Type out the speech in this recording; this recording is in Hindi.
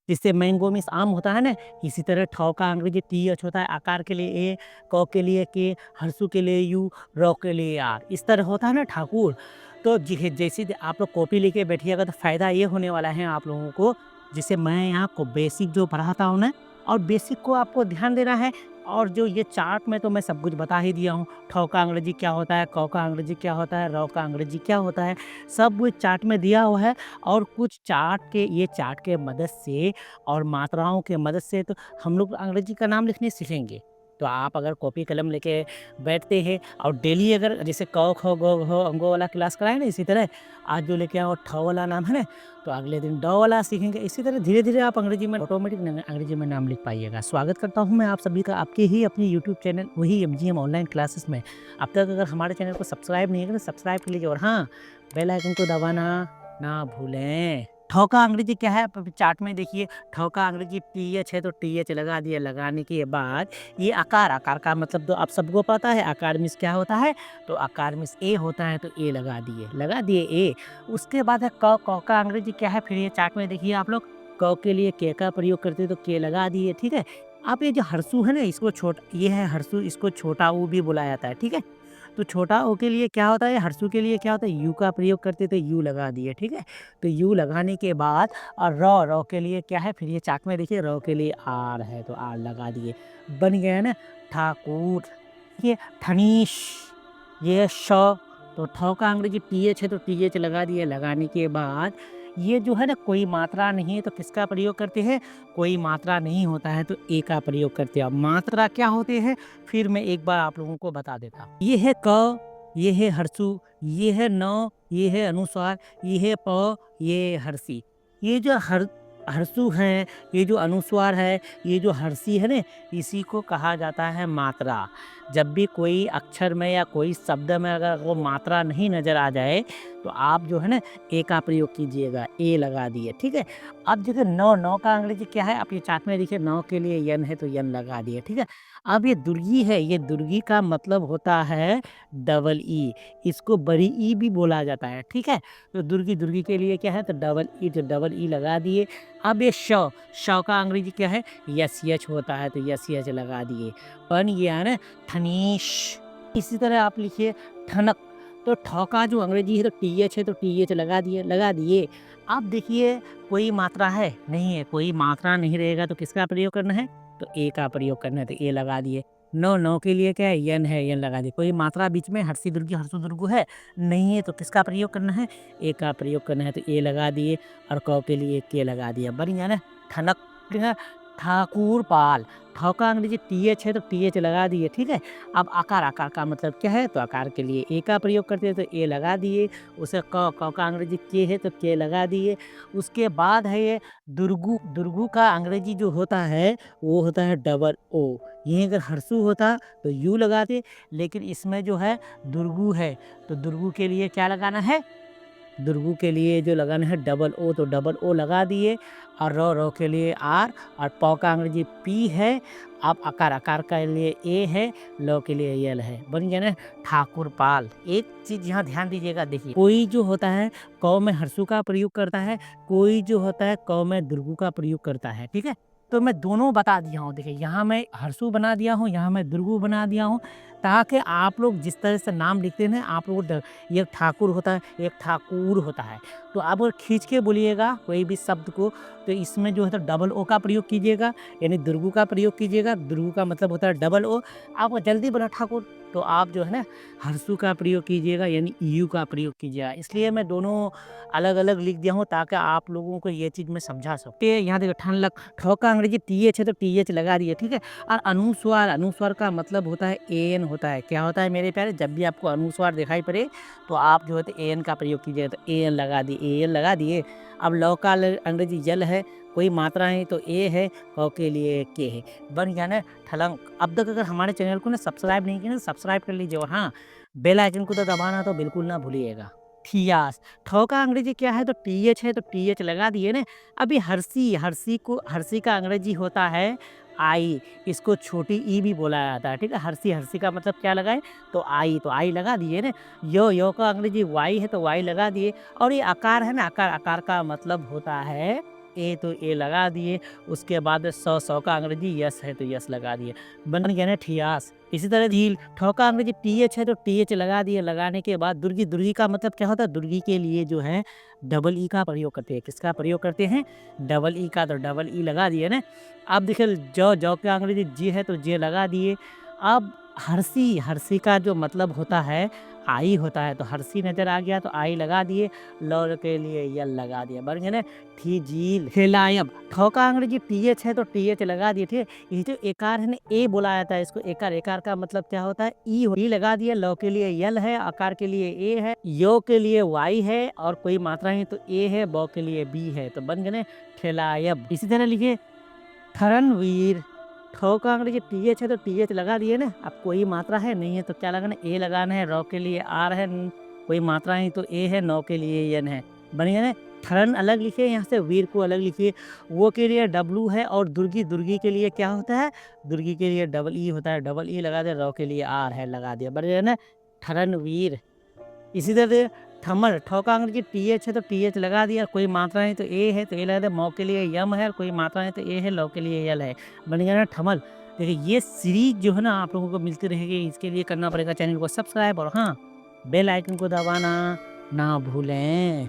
जिससे मैंगो मीन्स आम होता है ना, इसी तरह ठ का अंग्रेजी TH होता है, आकार के लिए ए, क के लिए के, हरसू के लिए यू, र के लिए आर, इस तरह होता है ना ठाकुर। तो जैसे आप लोग कॉपी लेके बैठिएगा तो फ़ायदा ये होने वाला है आप लोगों को, जैसे मैं यहाँ को बेसिक जो पढ़ाता हूँ ना, और बेसिक को आपको ध्यान देना है। और जो ये चार्ट में तो मैं सब कुछ बता ही दिया हूँ, ठ का अंग्रेजी क्या होता है, क का अंग्रेजी क्या होता है, र का अंग्रेजी क्या होता है, सब वो चार्ट में दिया हुआ है। और कुछ चार्ट के मदद से और मात्राओं के मदद से तो हम लोग अंग्रेजी का नाम लिखने सीखेंगे। तो आप अगर कॉपी कलम लेके बैठते हैं और डेली अगर जैसे क, ख, ग, घ, अंगों वाला क्लास कराए ना, इसी तरह आज जो लेके आओ ठ वाला नाम है ना, तो अगले दिन ड वाला सीखेंगे। इसी तरह धीरे-धीरे आप अंग्रेजी में ऑटोमेटिक अंग्रेजी में नाम लिख पाइएगा। स्वागत करता हूँ मैं आप सभी का आपके ही अपने यूट्यूब चैनल वही MGM ऑनलाइन क्लासेस में। अब तक अगर हमारे चैनल को सब्सक्राइब नहीं किया तो सब्सक्राइब कर लीजिए और हाँ, बेल आइकन को दबाना ना भूलें। ठ का अंग्रेजी क्या है? चार्ट में देखिए, ठ का अंग्रेजी TH है तो TH लगा दिया। लगाने के बाद ये आकार का मतलब तो आप सबको पता है, आकार मीन्स क्या होता है? तो आकार मीन्स ए होता है तो ए लगा दिए ए। उसके बाद है क का अंग्रेजी क्या है? फिर ये चार्ट में देखिए आप लोग, क के लिए के का प्रयोग करते हैं तो के लगा दिए, ठीक है। आप ये जो हरसू है ना, इसको ये है हरसू, इसको छोटा ऊ भी बोला जाता है, ठीक है। तो छोटा ओ के लिए क्या होता है, हरसू के लिए क्या होता है, यू का प्रयोग करते तो यू लगा दिए, ठीक है। तो यू लगाने के बाद और र के लिए क्या है, फिर ये चाक में देखिए र के लिए आर है तो आर लगा दिए, बन गया ना ठाकुर। ये धनीश, ये श, तो ठ का अंग्रेजी TH है तो TH लगा दिए। लगाने के बाद ये जो है ना, कोई मात्रा नहीं है तो किसका प्रयोग करते हैं, कोई मात्रा नहीं होता है तो ए का प्रयोग करते हैं। अब मात्रा क्या होते हैं फिर मैं एक बार आप लोगों को बता देता हूँ। ये है क, ये है हरसू, ये है न, ये है अनुस्वार, ये है प, ये हरसी। ये जो हरसू है, ये जो अनुस्वार है, ये जो हरसी है ना, इसी को कहा जाता है मात्रा। जब भी कोई अक्षर में या कोई शब्द में अगर वो मात्रा नहीं नज़र आ जाए तो आप जो है ना, ए का प्रयोग कीजिएगा, ए लगा दिए, ठीक है। अब देखिए नौ का अंग्रेजी क्या है, आप ये चार्ट में देखिए, नौ के लिए यन है तो यन लगा दिए, ठीक है। अब ये दुर्गी है, ये दुर्गी का मतलब होता है डबल ई, इसको बड़ी ई भी बोला जाता है, ठीक है। तो दुर्गी के लिए क्या है तो डबल ई, तो डबल ई लगा दिए। अब ये श का अंग्रेजी क्या है, यस यच होता है तो यस यच लगा दिए, बन गया ना धनीश। इसी तरह आप लिखिए ठनक, तो ठ का जो अंग्रेजी है तो TH है तो TH लगा दिए। अब देखिए कोई मात्रा है नहीं है, कोई मात्रा नहीं रहेगा तो किसका प्रयोग करना है, तो ए का प्रयोग करना है तो ए लगा दिए। नौ के लिए क्या है, यन है, यन लगा दिए। कोई मात्रा बीच में हरसी दुर्गी हरसु दुर्गु है नहीं है तो किसका प्रयोग करना है, ए का प्रयोग करना है तो ए लगा दिए। और क के लिए के लगा दिया, बन गया ना ठनक। ठाकुर पाल, ठ का अंग्रेजी TH है तो TH लगा दिए, ठीक है। अब आकार का मतलब क्या है, तो आकार के लिए ए का प्रयोग करते हैं तो ए लगा दिए। उसे क का अंग्रेजी के है तो के लगा दिए। उसके बाद है ये दुर्गु का अंग्रेजी जो होता है वो होता है डबल ओ। यहीं अगर हरसू होता तो यू लगाते, लेकिन इसमें जो है दुर्गु है तो दुर्गु के लिए क्या लगाना है, दुर्गु के लिए जो लगाना है डबल ओ तो डबल ओ लगा दिए। और र के लिए आर, और प का अंग्रेजी पी है। अब आकार के लिए ए है, ल के लिए यल है, बन गया ना ठाकुर पाल। एक चीज यहाँ ध्यान दीजिएगा, देखिए कोई जो होता है क में हरसू का प्रयोग करता है, कोई जो होता है क में दुर्गु का प्रयोग करता है, ठीक है। तो मैं दोनों बता दिया हूँ, देखिए यहाँ मैं हरसू बना दिया हूँ, यहाँ मैं दुर्गु बना दिया हूँ, ताकि आप लोग जिस तरह से नाम लिखते हैं आप लोग एक ठाकुर होता है, एक ठाकुर होता है, तो आप अगर खींच के बोलिएगा कोई भी शब्द को तो इसमें जो है तो डबल ओ का प्रयोग कीजिएगा, यानी दुर्गु का प्रयोग कीजिएगा। दुर्गु का मतलब होता है डबल ओ। आप जल्दी बना ठाकुर तो आप जो है ना हरसू का प्रयोग कीजिएगा, यानी यू का प्रयोग कीजिएगा। इसलिए मैं दोनों अलग अलग लिख दिया हूँ ताकि आप लोगों को ये चीज़ मैं समझा सकूँ। यहाँ देखो ठनलक, ठ का अंग्रेजी TH है तो TH लगा दिए, ठीक है। और अनुस्वार का मतलब होता है AN होता है। क्या होता है मेरे प्यारे, जब भी आपको अनुस्वार दिखाई पड़े तो आप जो है तो AN का प्रयोग कीजिए, तो AN लगा दिए। अब ल का अंग्रेजी जल है, कोई मात्रा है तो ए है, क के लिए के है, बन गया ना ठलंक। अब तक अगर हमारे चैनल को ना सब्सक्राइब नहीं किया ना, सब्सक्राइब कर लीजिए और हाँ, बेल आइकन को तो दबाना तो बिल्कुल ना भूलिएगा। थियास, ठ का अंग्रेजी क्या है तो TH है तो TH लगा दिए ना। अभी हरसी का अंग्रेजी होता है आई, इसको छोटी ई भी बोला जाता है, ठीक है। हरसी का मतलब क्या लगाए, तो आई लगा दिए ना। यो का अंग्रेजी वाई है तो वाई लगा दिए। और ये आकार है ना, आकार का मतलब होता है ए तो ए लगा दिए, उसके बाद सौ का अंग्रेजी यस है तो यस लगा दिए, बन गया ना ठियास। इसी तरह झील, ठ का अंग्रेजी टीएच है तो टीएच लगा दिए, लगाने के बाद दुर्गी, दुर्गी का मतलब क्या होता है, दुर्गी के लिए जो है डबल ई का प्रयोग करते हैं। किसका प्रयोग करते हैं, डबल ई का, तो डबल ई लगा दिए ना। अब देखिए जौ, जौ का अंग्रेजी जे है तो जे लगा दिए। अब हर्षी, हर्षी का जो मतलब होता है आई होता है, तो हर्षी नजर आ गया तो आई लगा दिए, लौर के लिए यल लगा दिया, बन गया ना ठी झील। ठेलायम, ठ का अंग्रेजी टीएच है तो टीएच लगा दिए, ठीक है। ये जो एकार है ना, ए बोला जाता है इसको एकार, एकार का मतलब क्या होता है, ई लगा दिया, लौ के लिए यल है, आकार के लिए ए है, यो के लिए वाई है, और कोई मात्रा है तो ए है, बौ के लिए बी है, तो बन गए ना ठेलायम। इसी तरह लिखिए थरनवीर, ठ का अंग्रेजी टीएच है तो टीएच लगा दिए ना। अब कोई मात्रा है नहीं है तो क्या लगाना, ए लगाना है, रौ के लिए आर है, कोई मात्रा है तो ए है, नौ के लिए यन है, बन गया ना। थरन अलग लिखिए, यहाँ से वीर को अलग लिखिए, वो के लिए डब्लू है, और दुर्गी, दुर्गी के लिए क्या होता है, दुर्गी के लिए डबल ई होता है, डबल ई लगा दिया, रौ के लिए आर है लगा दिया, बन गया ना थरनवीर। इसी तरह थमर, ठ का अंग्रेजी टीएच है तो टीएच लगा दिया, कोई मात्रा है तो ए है तो ए लगा दिया, मौ के लिए यम है, और कोई मात्रा है तो ए है, लौ के लिए यल है, बन गया ना थमल। देखिए ये सीरीज जो है ना आप लोगों को मिलती रहेगी, इसके लिए करना पड़ेगा चैनल को सब्सक्राइब, और हाँ बेल आइकन को दबाना ना भूलें।